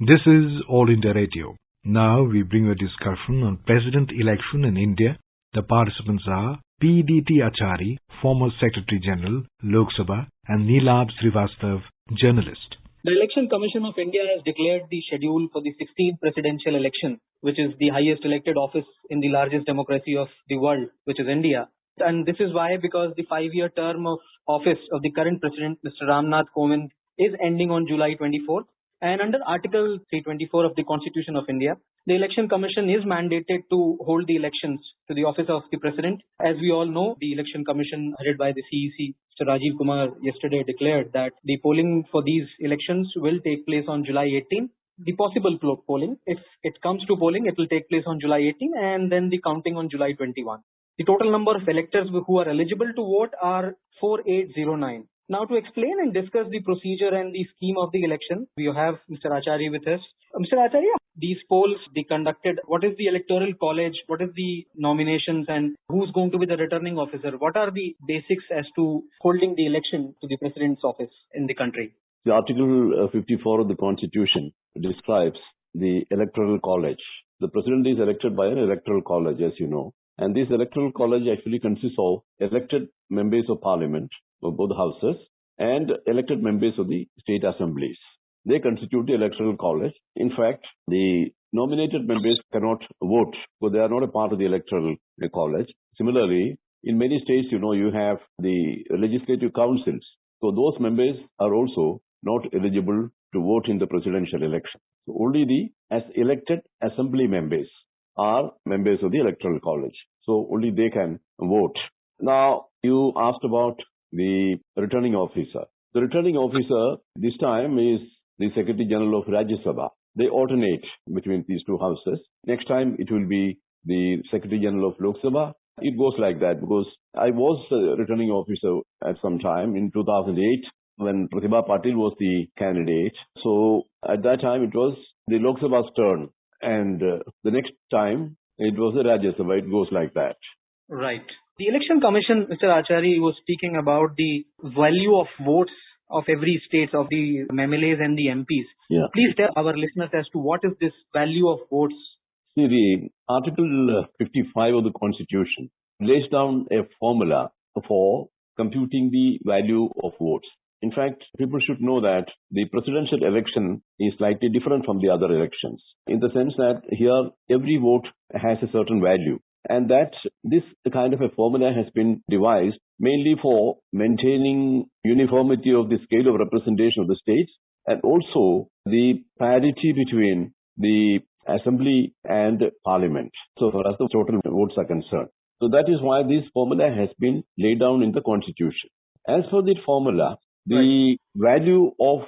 This is All India Radio. Now we bring a discussion on President election in India. The participants are PDT Achary, former Secretary General, Lok Sabha, and Neelabh Srivastava, journalist. The Election Commission of India has declared the schedule for the 16th presidential election, which is the highest elected office in the largest democracy of the world, which is India. And this is why, because the 5-year term of office of the current president, Mr. Ramnath Kovind, is ending on July 24th. And under Article 324 of the Constitution of India, the Election Commission is mandated to hold the elections to the office of the President. As we all know, the Election Commission headed by the CEC, Mr. Rajiv Kumar, yesterday declared that the polling for these elections will take place on July 18. The possible polling, if it comes to polling, it will take place on July 18 and then the counting on July 21. The total number of electors who are eligible to vote are 4809. Now, to explain and discuss the procedure and the scheme of the election, we have Mr. Achary with us. Mr. Achary, these polls be conducted. What is the electoral college? What is the nominations and who's going to be the returning officer? What are the basics as to holding the election to the president's office in the country? The Article 54 of the Constitution describes the electoral college. The president is elected by an electoral college, as you know. And this electoral college actually consists of elected members of parliament of both houses and elected members of the state assemblies. They constitute the electoral college. In fact, the nominated members cannot vote because they are not a part of the electoral college. Similarly, in many states, you have the legislative councils. So those members are also not eligible to vote in the presidential election. So only the elected assembly members are members of the electoral college. So only they can vote. Now, you asked about the returning officer. The returning officer this time is the Secretary General of Sabha. They alternate between these two houses. Next time it will be the Secretary General of Lok Sabha. It goes like that because I was a returning officer at some time in 2008 when Pratibha Patil was the candidate. So at that time it was the Lok Sabha's turn. And the next time it was the Rajya Sabha. It goes like that. Right. The Election Commission, Mr. Achary, was speaking about the value of votes of every state, of the MLAs and the MPs. Yeah. Please tell our listeners as to what is this value of votes. See, the Article 55 of the Constitution lays down a formula for computing the value of votes. In fact, people should know that the presidential election is slightly different from the other elections in the sense that here every vote has a certain value. And that this kind of a formula has been devised mainly for maintaining uniformity of the scale of representation of the states and also the parity between the assembly and parliament. So far as the total votes are concerned. So that is why this formula has been laid down in the Constitution. As for the formula, the value of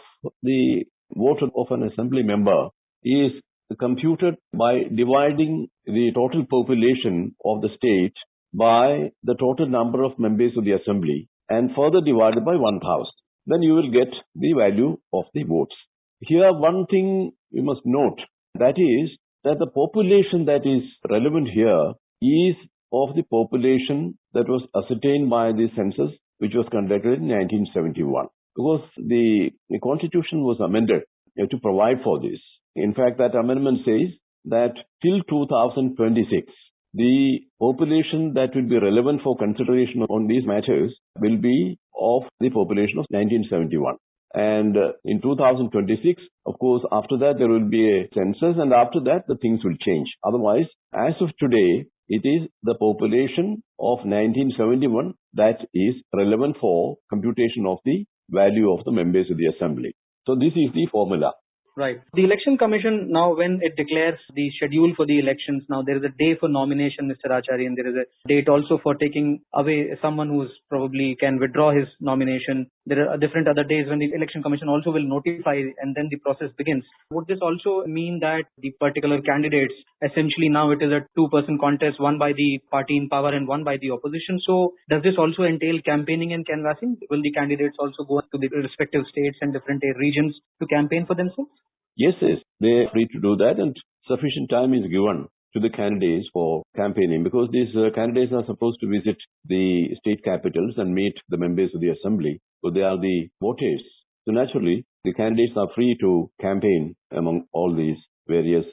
the vote of an assembly member is computed by dividing the total population of the state by the total number of members of the assembly and further divided by 1,000. Then you will get the value of the votes. Here one thing you must note, that is that the population that is relevant here is of the population that was ascertained by the census which was conducted in 1971. Because the Constitution was amended to provide for this. In fact, that amendment says that till 2026, the population that will be relevant for consideration on these matters will be of the population of 1971. And in 2026, of course, after that there will be a census and after that the things will change. Otherwise, as of today, it is the population of 1971 that is relevant for computation of the value of the members of the assembly. So this is the formula. Right. The Election Commission, now when it declares the schedule for the elections, now there is a day for nomination, Mr. Achary, and there is a date also for taking away someone who probably can withdraw his nomination. There are different other days when the Election Commission also will notify and then the process begins. Would this also mean that the particular candidates, essentially now it is a two-person contest, one by the party in power and one by the opposition. So does this also entail campaigning and canvassing? Will the candidates also go to the respective states and different regions to campaign for themselves? Yes, they are free to do that and sufficient time is given to the candidates for campaigning because these candidates are supposed to visit the state capitals and meet the members of the assembly. So they are the voters. So naturally, the candidates are free to campaign among all these various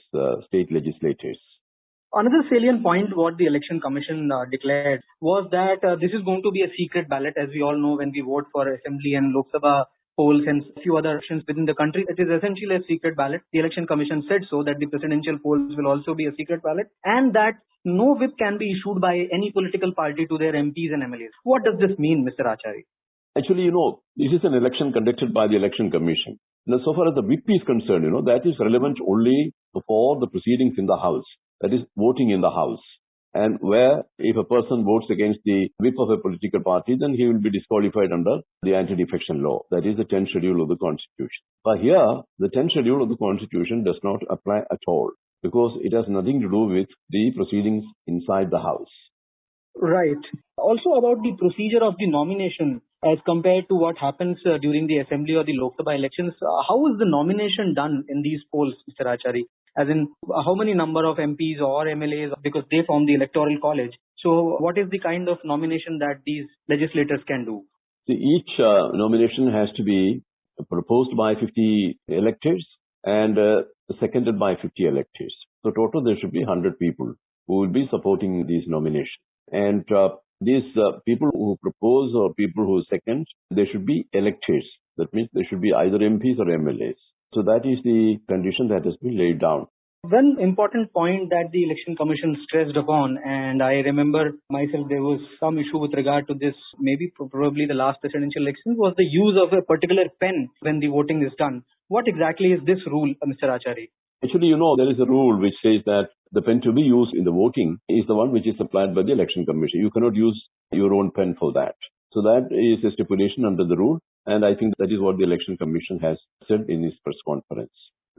state legislators. Another salient point what the Election Commission declared was that this is going to be a secret ballot. As we all know, when we vote for Assembly and Lok Sabha polls and a few other elections within the country, it is essentially a secret ballot. The Election Commission said so, that the presidential polls will also be a secret ballot, and that no whip can be issued by any political party to their MPs and MLAs. What does this mean, Mr. Achary? Actually, this is an election conducted by the Election Commission. Now, so far as the whip is concerned, that is relevant only for the proceedings in the House. That is voting in the House. And where if a person votes against the whip of a political party, then he will be disqualified under the anti-defection law. That is the 10th schedule of the Constitution. But here, the 10th schedule of the Constitution does not apply at all because it has nothing to do with the proceedings inside the House. Right. Also about the procedure of the nomination as compared to what happens during the Assembly or the Lok Sabha elections. How is the nomination done in these polls, Mr. Achary? As in, how many number of MPs or MLAs, because they form the electoral college. So what is the kind of nomination that these legislators can do? See, each nomination has to be proposed by 50 electors and seconded by 50 electors. So total there should be 100 people who will be supporting these nominations. And these people who propose or people who second, they should be electors. That means they should be either MPs or MLAs. So that is the condition that has been laid down. One important point that the Election Commission stressed upon, and I remember myself there was some issue with regard to this, maybe probably the last presidential election, was the use of a particular pen when the voting is done. What exactly is this rule, Mr. Achary? Actually, there is a rule which says that the pen to be used in the voting is the one which is supplied by the Election Commission. You cannot use your own pen for that. So that is a stipulation under the rule. And I think that is what the Election Commission has said in its press conference.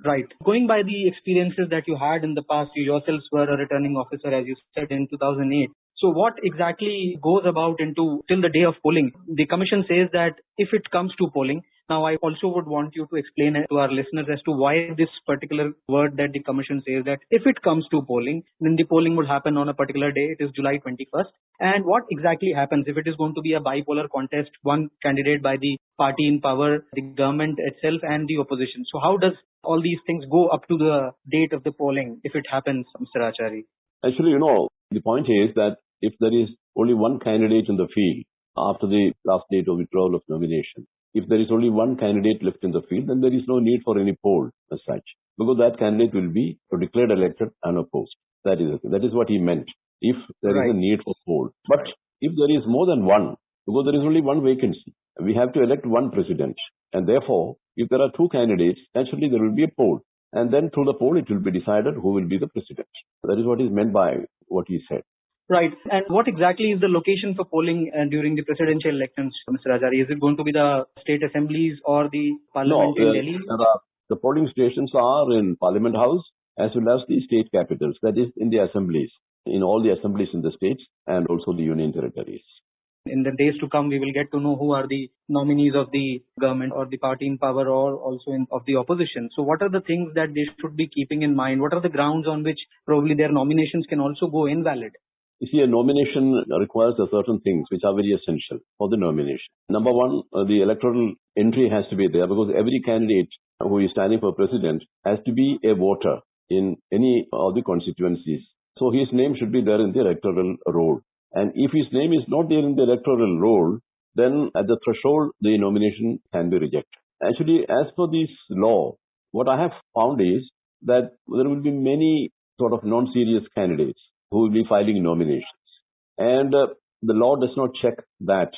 Right. Going by the experiences that you had in the past, you yourselves were a returning officer, as you said, in 2008. So what exactly goes about into till the day of polling? The commission says that if it comes to polling, now I also would want you to explain to our listeners as to why this particular word that the commission says that if it comes to polling, then the polling would happen on a particular day. It is July 21st. And what exactly happens if it is going to be a bipolar contest, one candidate by the party in power, the government itself and the opposition? So how does all these things go up to the date of the polling if it happens, Mr. Achary? Actually, the point is that if there is only one candidate in the field after the last date of withdrawal of nomination, if there is only one candidate left in the field, then there is no need for any poll as such, because that candidate will be declared elected unopposed. That is what he meant, if there is a need for poll. But if there is more than one, because there is only one vacancy, we have to elect one president. And therefore, if there are two candidates, naturally there will be a poll. And then through the poll, it will be decided who will be the president. That is what is meant by what he said. Right. And what exactly is the location for polling during the presidential elections, Mr. Achary? Is it going to be the state assemblies or the parliament in Delhi? The polling stations are in Parliament House as well as the state capitals, that is in the assemblies, in all the assemblies in the states and also the union territories. In the days to come, we will get to know who are the nominees of the government or the party in power or also of the opposition. So what are the things that they should be keeping in mind? What are the grounds on which probably their nominations can also go invalid? You see, a nomination requires certain things which are very essential for the nomination. Number one, the electoral entry has to be there because every candidate who is standing for president has to be a voter in any of the constituencies. So his name should be there in the electoral roll. And if his name is not there in the electoral roll, then at the threshold, the nomination can be rejected. Actually, as per this law, what I have found is that there will be many sort of non-serious candidates who will be filing nominations. And the law does not check that.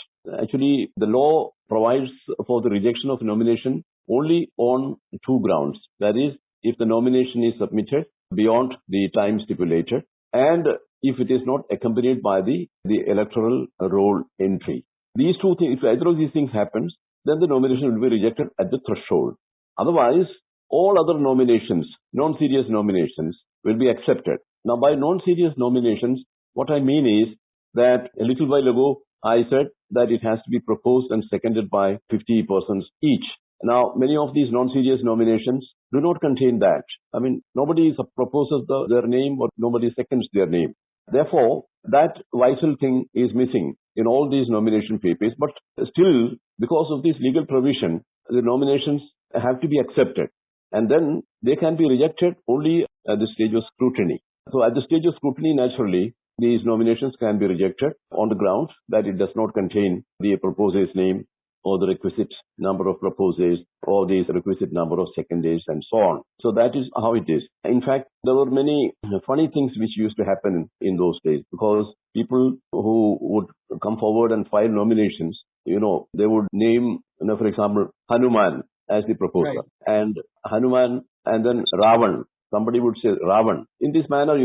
Actually, the law provides for the rejection of nomination only on two grounds. That is, if the nomination is submitted beyond the time stipulated and if it is not accompanied by the electoral roll entry. These two things, if either of these things happens, then the nomination will be rejected at the threshold. Otherwise, all other nominations, non-serious nominations, will be accepted. Now, by non-serious nominations, what I mean is that a little while ago, I said that it has to be proposed and seconded by 50 persons each. Now, many of these non-serious nominations do not contain that. I mean, nobody proposes their name or nobody seconds their name. Therefore, that vital thing is missing in all these nomination papers. But still, because of this legal provision, the nominations have to be accepted. And then they can be rejected only at the stage of scrutiny. So at the stage of scrutiny, naturally, these nominations can be rejected on the grounds that it does not contain the proposer's name or the requisite number of proposers or the requisite number of secondaries and so on. So that is how it is. In fact, there were many funny things which used to happen in those days because people who would come forward and file nominations, they would name, for example, Hanuman as the proposer, Right. and Hanuman and then Ravan. Somebody would say Ravan. In this manner,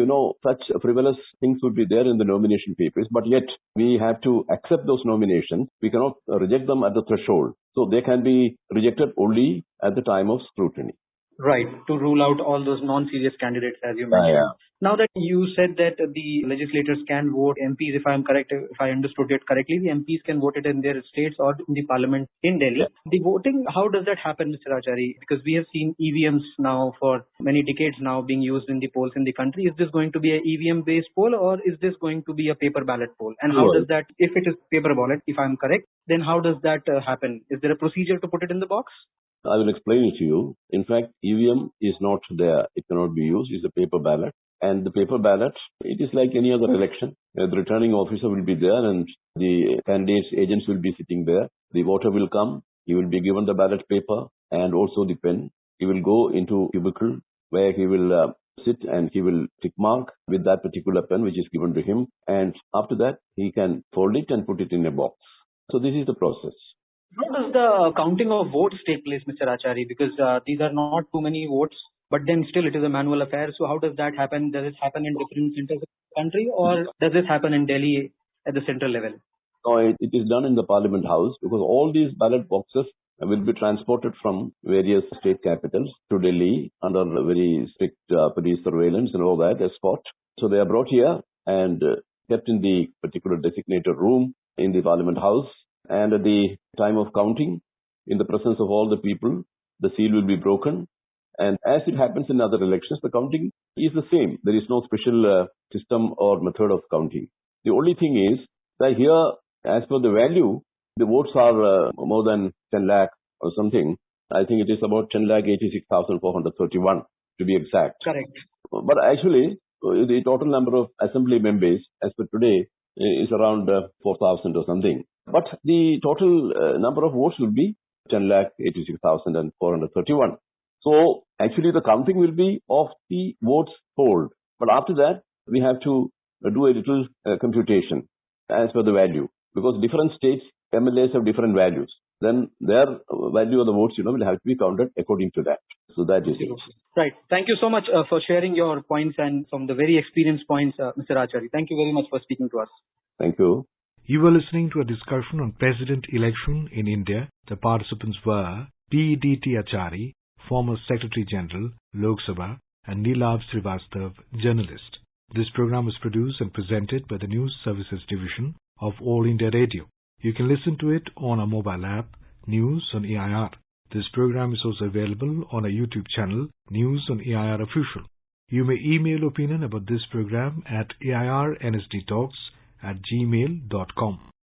such frivolous things would be there in the nomination papers, but yet we have to accept those nominations. We cannot reject them at the threshold. So they can be rejected only at the time of scrutiny. Right, to rule out all those non-serious candidates, as you mentioned. Yeah. Now that you said that the legislators can vote MPs, if I'm correct, if I understood it correctly, the MPs can vote it in their states or in the parliament in Delhi. Yeah. The voting, how does that happen, Mr. Achary? Because we have seen EVMs now for many decades now being used in the polls in the country. Is this going to be an EVM-based poll or is this going to be a paper ballot poll? And how does that, if it is paper ballot, if I'm correct, then how does that happen? Is there a procedure to put it in the box? I will explain it to you. In fact, EVM is not there. It cannot be used. It's a paper ballot. And the paper ballot, it is like any other election. The returning officer will be there and the candidate's agents will be sitting there. The voter will come. He will be given the ballot paper and also the pen. He will go into a cubicle where he will sit and he will tick mark with that particular pen which is given to him. And after that, he can fold it and put it in a box. So this is the process. How does the counting of votes take place, Mr. Achary? Because these are not too many votes, but then still it is a manual affair. So how does that happen? Does it happen in different centers of the country or does it happen in Delhi at the central level? No, it is done in the Parliament House because all these ballot boxes will be transported from various state capitals to Delhi under very strict police surveillance and all that, escort. So they are brought here and kept in the particular designated room in the Parliament House. And at the time of counting, in the presence of all the people, the seal will be broken. And as it happens in other elections, the counting is the same. There is no special system or method of counting. The only thing is that here, as per the value, the votes are more than 10 lakh or something. I think it is about 10,86,431 to be exact. Correct. But actually, the total number of assembly members as per today is around 4,000 or something. But the total number of votes will be 10,86,431. So actually the counting will be of the votes polled. But after that, we have to do a little computation as per the value. Because different states, MLAs have different values. Then their value of the votes, will have to be counted according to that. So that is it. Right. Thank you so much for sharing your points and from the very experienced points, Mr. Achary. Thank you very much for speaking to us. Thank you. You were listening to a discussion on President election in India. The participants were P.D.T. Achary, former Secretary General, Lok Sabha, and Neelabh Srivastava, journalist. This program was produced and presented by the News Services Division of All India Radio. You can listen to it on our mobile app, News on AIR. This program is also available on our YouTube channel, News on AIR Official. You may email opinion about this program at airnsdtalks@gmail.com.